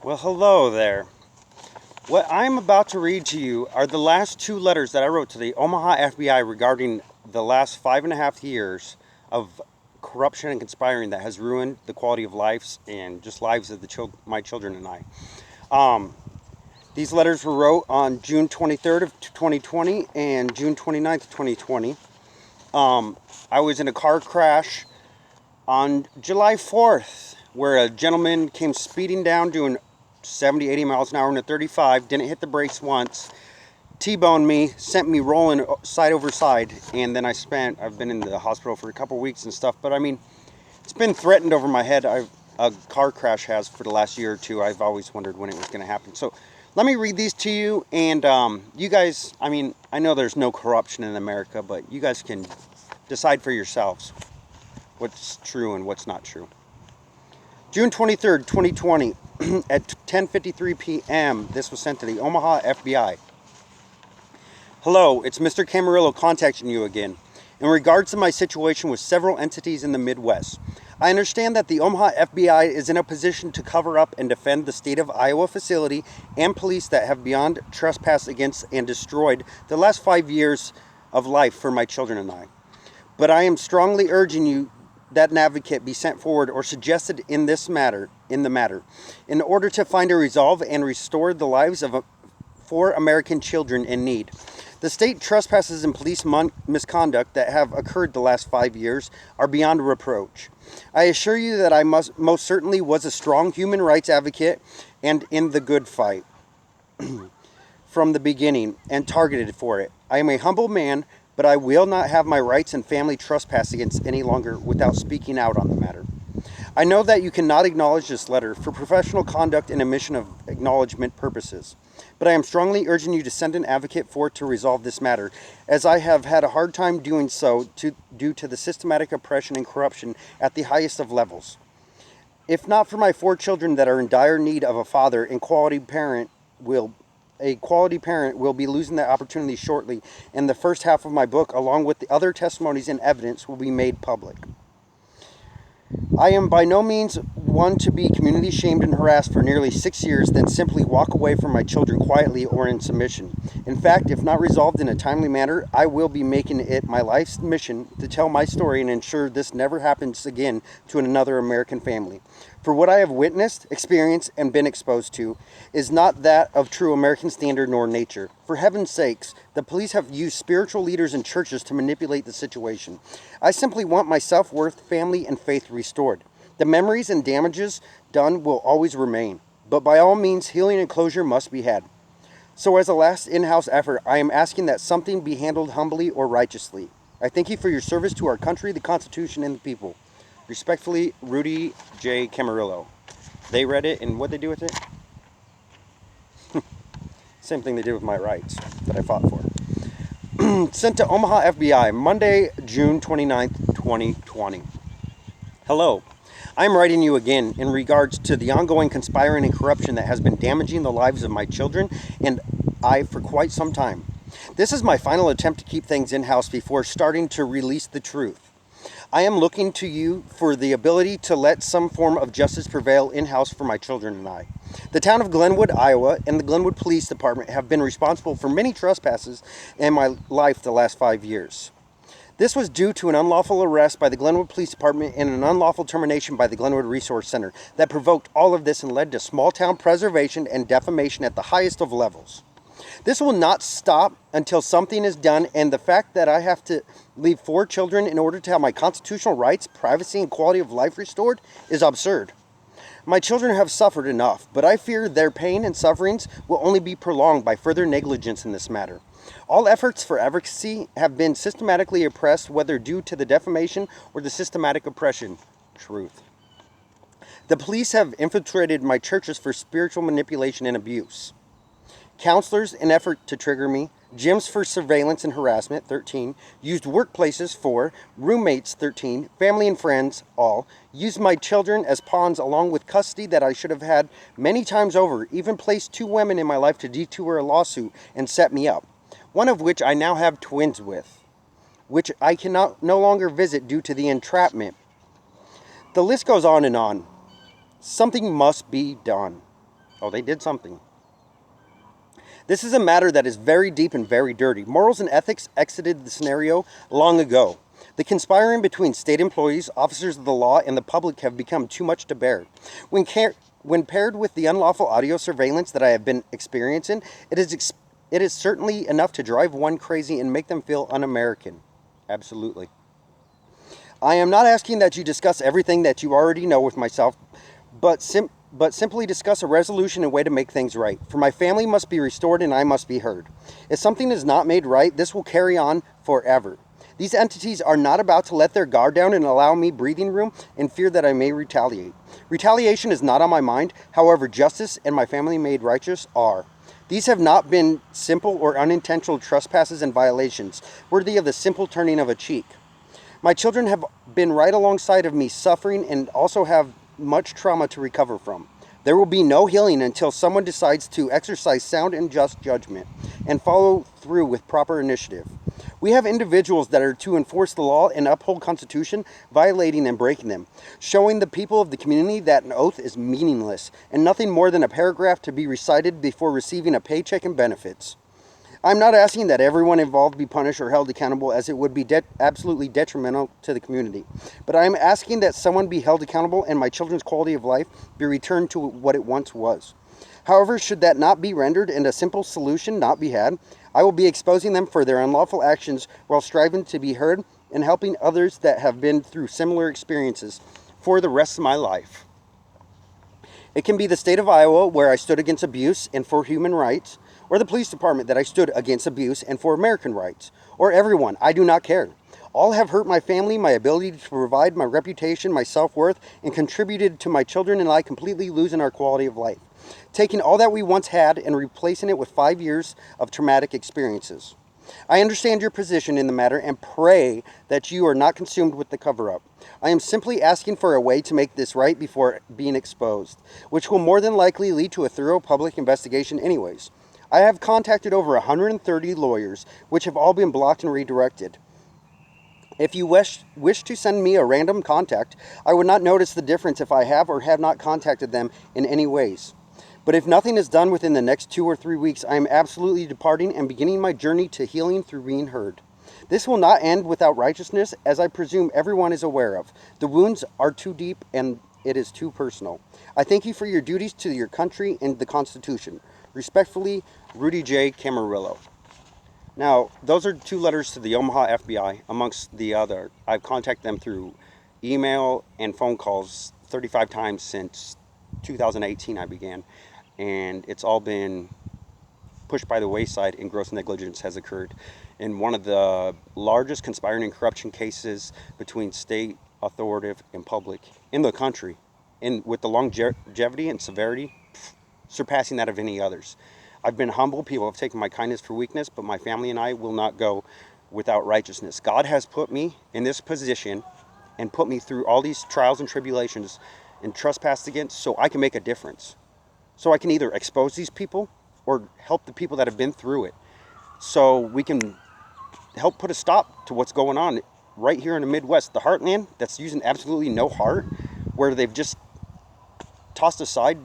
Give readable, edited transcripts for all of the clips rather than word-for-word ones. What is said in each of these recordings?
Well, hello there. What I'm about to read to you are the last two letters that I wrote to the Omaha FBI regarding the last 5.5 years of corruption and conspiring that has ruined the quality of lives and just lives of my children and I. These letters were wrote on June 23rd of 2020 and June 29th of 2020. I was in a car crash on July 4th where a gentleman came speeding down doing 70, 80 miles an hour in a 35, didn't hit the brakes once, T-boned me, sent me rolling side over side, and then I've been in the hospital for a couple weeks and stuff, but I mean, it's been threatened over my head. A car crash has for the last year or two. I've always wondered when it was going to happen. So let me read these to you, and you guys, I mean, I know there's no corruption in America, but you guys can decide for yourselves what's true and what's not true. June 23rd, 2020, at 10:53 p.m., this was sent to the Omaha FBI. Hello, it's Mr. Camarillo contacting you again. In regards to my situation with several entities in the Midwest, I understand that the Omaha FBI is in a position to cover up and defend the state of Iowa facility and police that have beyond trespassed against and destroyed the last 5 years of life for my children and I. But I am strongly urging you that an advocate be sent forward or suggested in the matter in order to find a resolve and restore the lives of 4 American children in need. The state trespasses and police misconduct that have occurred the last 5 years are beyond reproach. I assure you that I most certainly was a strong human rights advocate and in the good fight from the beginning and targeted for it. I am a humble man, but I will not have my rights and family trespassed against any longer without speaking out on the matter. I know that you cannot acknowledge this letter for professional conduct and omission of acknowledgement purposes, but I am strongly urging you to send an advocate forward to resolve this matter, as I have had a hard time doing so due to the systematic oppression and corruption at the highest of levels. If not for my 4 children that are in dire need of a father, a quality parent will be losing that opportunity shortly, and the first half of my book, along with the other testimonies and evidence, will be made public. I am by no means one to be community shamed and harassed for nearly 6 years, then simply walk away from my children quietly or in submission. In fact, if not resolved in a timely manner, I will be making it my life's mission to tell my story and ensure this never happens again to another American family. For what I have witnessed, experienced, and been exposed to is not that of true American standard nor nature. For heaven's sakes, the police have used spiritual leaders and churches to manipulate the situation. I simply want my self-worth, family, and faith restored. The memories and damages done will always remain, but by all means, healing and closure must be had. So as a last in-house effort, I am asking that something be handled humbly or righteously. I thank you for your service to our country, the Constitution, and the people. Respectfully, Rudy J. Camarillo. They read it, and what'd they do with it? Same thing they did with my rights that I fought for. Sent to Omaha FBI, Monday, June 29th, 2020. Hello. I'm writing you again in regards to the ongoing conspiring and corruption that has been damaging the lives of my children and I for quite some time. This is my final attempt to keep things in-house before starting to release the truth. I am looking to you for the ability to let some form of justice prevail in-house for my children and I. The town of Glenwood, Iowa, and the Glenwood Police Department have been responsible for many trespasses in my life the last 5 years. This was due to an unlawful arrest by the Glenwood Police Department and an unlawful termination by the Glenwood Resource Center that provoked all of this and led to small town preservation and defamation at the highest of levels. This will not stop until something is done, and the fact that I have to leave 4 children in order to have my constitutional rights, privacy, and quality of life restored is absurd. My children have suffered enough, but I fear their pain and sufferings will only be prolonged by further negligence in this matter. All efforts for advocacy have been systematically oppressed, whether due to the defamation or the systematic oppression. Truth. The police have infiltrated my churches for spiritual manipulation and abuse. Counselors in effort to trigger me, gyms for surveillance and harassment, 13, used workplaces for, roommates, 13, family and friends, all, used my children as pawns along with custody that I should have had many times over, even placed 2 women in my life to detour a lawsuit and set me up, one of which I now have twins with, which I cannot no longer visit due to the entrapment. The list goes on and on. Something must be done. Oh, they did something. This is a matter that is very deep and very dirty. Morals and ethics exited the scenario long ago. The conspiring between state employees, officers of the law, and the public have become too much to bear. When paired with the unlawful audio surveillance that I have been experiencing, it is certainly enough to drive one crazy and make them feel un-American. Absolutely. I am not asking that you discuss everything that you already know with myself, but simply discuss a resolution and way to make things right. For my family must be restored and I must be heard. If something is not made right, this will carry on forever. These entities are not about to let their guard down and allow me breathing room in fear that I may retaliate. Retaliation is not on my mind. However, justice and my family made righteous are. These have not been simple or unintentional trespasses and violations, worthy of the simple turning of a cheek. My children have been right alongside of me, suffering, and also have much trauma to recover from. There will be no healing until someone decides to exercise sound and just judgment and follow through with proper initiative. We have individuals that are to enforce the law and uphold Constitution, violating and breaking them, showing the people of the community that an oath is meaningless and nothing more than a paragraph to be recited before receiving a paycheck and benefits. I'm not asking that everyone involved be punished or held accountable, as it would be absolutely detrimental to the community. But I am asking that someone be held accountable and my children's quality of life be returned to what it once was. However, should that not be rendered and a simple solution not be had, I will be exposing them for their unlawful actions while striving to be heard and helping others that have been through similar experiences for the rest of my life. It can be the state of Iowa, where I stood against abuse and for human rights, or the police department that I stood against abuse and for American rights, or everyone. I do not care. All have hurt my family, my ability to provide, my reputation, my self-worth, and contributed to my children and I completely losing our quality of life, taking all that we once had and replacing it with 5 years of traumatic experiences. I understand your position in the matter and pray that you are not consumed with the cover-up. I am simply asking for a way to make this right before being exposed, which will more than likely lead to a thorough public investigation anyways. I have contacted over 130 lawyers, which have all been blocked and redirected. If you wish to send me a random contact, I would not notice the difference if I have or have not contacted them in any ways. But if nothing is done within the next 2 or 3 weeks, I am absolutely departing and beginning my journey to healing through being heard. This will not end without righteousness, as I presume everyone is aware of. The wounds are too deep and it is too personal. I thank you for your duties to your country and the Constitution. Respectfully, Rudy J. Camarillo. Now, those are 2 letters to the Omaha FBI, amongst the other. I've contacted them through email and phone calls 35 times since 2018 I began, and it's all been pushed by the wayside and gross negligence has occurred in one of the largest conspiring and corruption cases between state, authoritative, and public in the country, and with the longevity and severity surpassing that of any others. I've been humble. People have taken my kindness for weakness, but my family and I will not go without righteousness. God has put me in this position and put me through all these trials and tribulations and trespassed against so I can make a difference. So I can either expose these people or help the people that have been through it, so we can help put a stop to what's going on right here in the Midwest, the heartland that's using absolutely no heart, where they've just tossed aside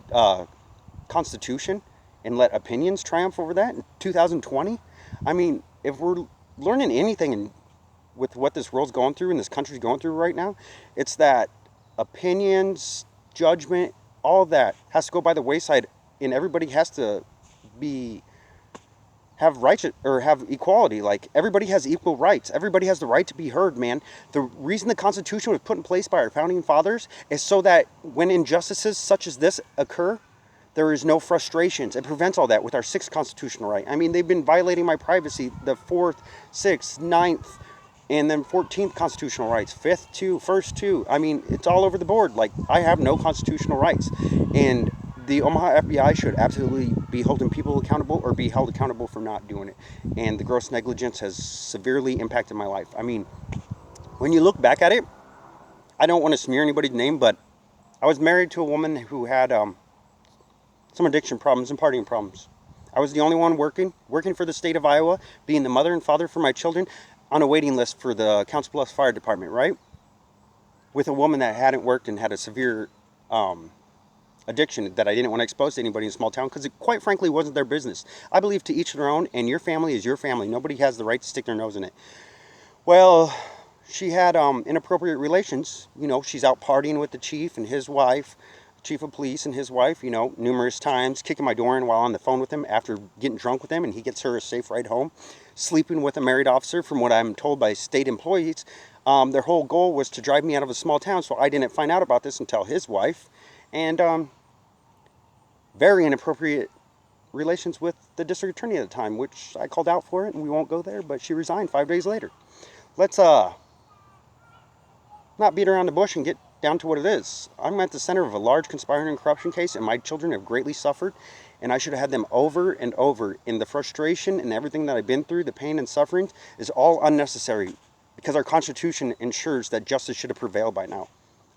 Constitution and let opinions triumph over that in 2020. I mean, if we're learning anything with what this world's going through and this country's going through right now, it's that opinions, judgment, all that has to go by the wayside, and everybody has to have rights or have equality. Like, everybody has equal rights. Everybody has the right to be heard, man. The reason the Constitution was put in place by our founding fathers is so that when injustices such as this occur, there is no frustrations. It prevents all that with our 6th constitutional right. I mean, they've been violating my privacy, the 4th, 6th, 9th, and then 14th constitutional rights, 5th too, 1st too. I mean, it's all over the board. Like, I have no constitutional rights. And the Omaha FBI should absolutely be holding people accountable or be held accountable for not doing it. And the gross negligence has severely impacted my life. I mean, when you look back at it, I don't want to smear anybody's name, but I was married to a woman who had some addiction problems and partying problems. I was the only one working for the state of Iowa, being the mother and father for my children, on a waiting list for the Council Bluffs Fire Department, right? With a woman that hadn't worked and had a severe addiction that I didn't want to expose to anybody in a small town because it quite frankly wasn't their business. I believe to each their own, and your family is your family. Nobody has the right to stick their nose in it. Well, she had inappropriate relations. You know, she's out partying with the chief and his wife, chief of police and his wife, you know, numerous times, kicking my door in while on the phone with him after getting drunk with him, and he gets her a safe ride home, sleeping with a married officer, from what I'm told by state employees. Their whole goal was to drive me out of a small town, so I didn't find out about this until his wife. And very inappropriate relations with the district attorney at the time, which I called out for it, and we won't go there, but she resigned 5 days later. Let's not beat around the bush and get down to what it is. I'm at the center of a large conspiring and corruption case, and my children have greatly suffered, and I should have had them over and over. And the frustration and everything that I've been through, the pain and suffering, is all unnecessary because our Constitution ensures that justice should have prevailed by now.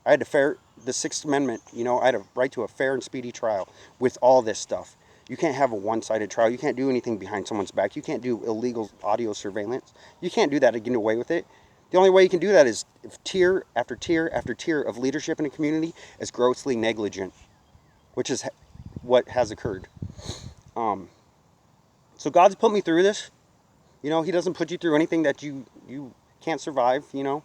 I had the Sixth Amendment, you know, I had a right to a fair and speedy trial with all this stuff. You can't have a one-sided trial. You can't do anything behind someone's back. You can't do illegal audio surveillance. You can't do that and get away with it. The only way you can do that is if tier after tier after tier of leadership in a community is grossly negligent, which is what has occurred. So God's put me through this. You know, He doesn't put you through anything that you can't survive, you know.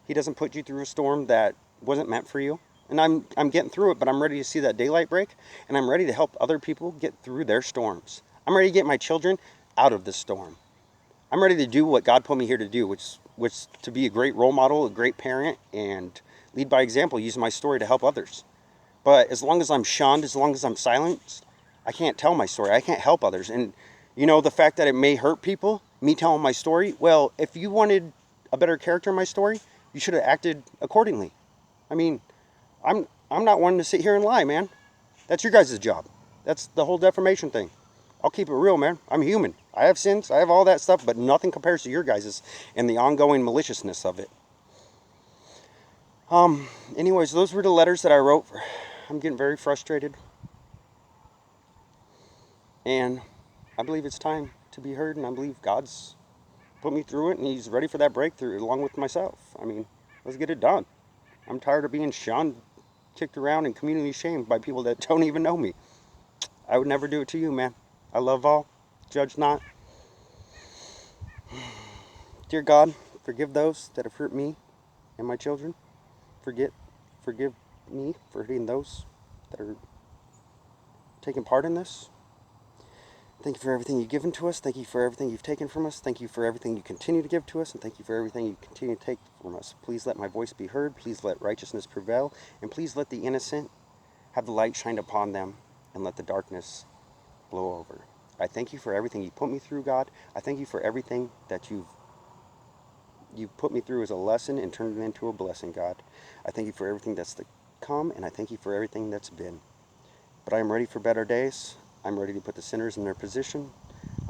He doesn't put you through a storm that wasn't meant for you. And I'm getting through it, but I'm ready to see that daylight break, and I'm ready to help other people get through their storms. I'm ready to get my children out of this storm. I'm ready to do what God put me here to do, which to be a great role model, a great parent, and lead by example, use my story to help others. But as long as I'm shunned, as long as I'm silenced, I can't tell my story. I can't help others. And, you know, the fact that it may hurt people, me telling my story, well, if you wanted a better character in my story, you should have acted accordingly. I mean, I'm not one to sit here and lie, man. That's your guys' job. That's the whole defamation thing. I'll keep it real, man. I'm human. I have sins. I have all that stuff, but nothing compares to your guys' and the ongoing maliciousness of it. Anyways, those were the letters that I wrote. I'm getting very frustrated. And I believe it's time to be heard, and I believe God's put me through it, and He's ready for that breakthrough along with myself. I mean, let's get it done. I'm tired of being shunned, kicked around, and community shamed by people that don't even know me. I would never do it to you, man. I love all. Judge not. Dear God, forgive those that have hurt me and my children. Forgive me for hurting those that are taking part in this. Thank you for everything you've given to us. Thank you for everything you've taken from us. Thank you for everything you continue to give to us. And thank you for everything you continue to take from us. Please let my voice be heard. Please let righteousness prevail. And please let the innocent have the light shined upon them, and let the darkness blow over. I thank you for everything you put me through, God. I thank you for everything that you've put me through as a lesson and turned it into a blessing, God. I thank you for everything that's to come, and I thank you for everything that's been. But I am ready for better days. I'm ready to put the sinners in their position.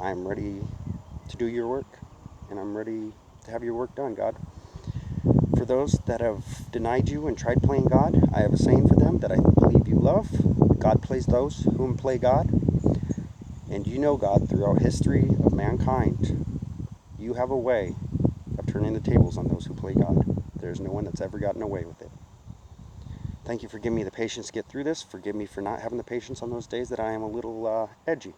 I'm ready to do your work, and I'm ready to have your work done, God. For those that have denied you and tried playing God, I have a saying for them that I believe you love. God plays those whom play God. And you know, God, throughout history of mankind, you have a way of turning the tables on those who play God. There's no one that's ever gotten away with it. Thank you for giving me the patience to get through this. Forgive me for not having the patience on those days that I am a little edgy.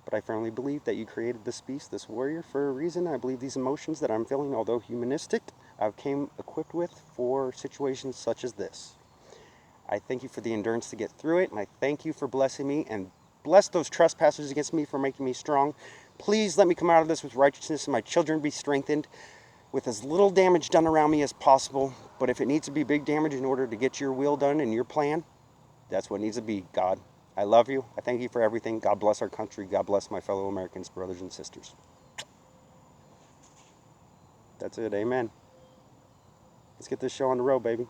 But I firmly believe that you created this beast, this warrior, for a reason. I believe these emotions that I'm feeling, although humanistic, I came equipped with for situations such as this. I thank you for the endurance to get through it, and I thank you for blessing me, and bless those trespassers against me for making me strong. Please let me come out of this with righteousness, and my children be strengthened with as little damage done around me as possible. But if it needs to be big damage in order to get your will done and your plan, that's what needs to be, God. I love you. I thank you for everything. God bless our country. God bless my fellow Americans, brothers and sisters. That's it. Amen. Let's get this show on the road, baby.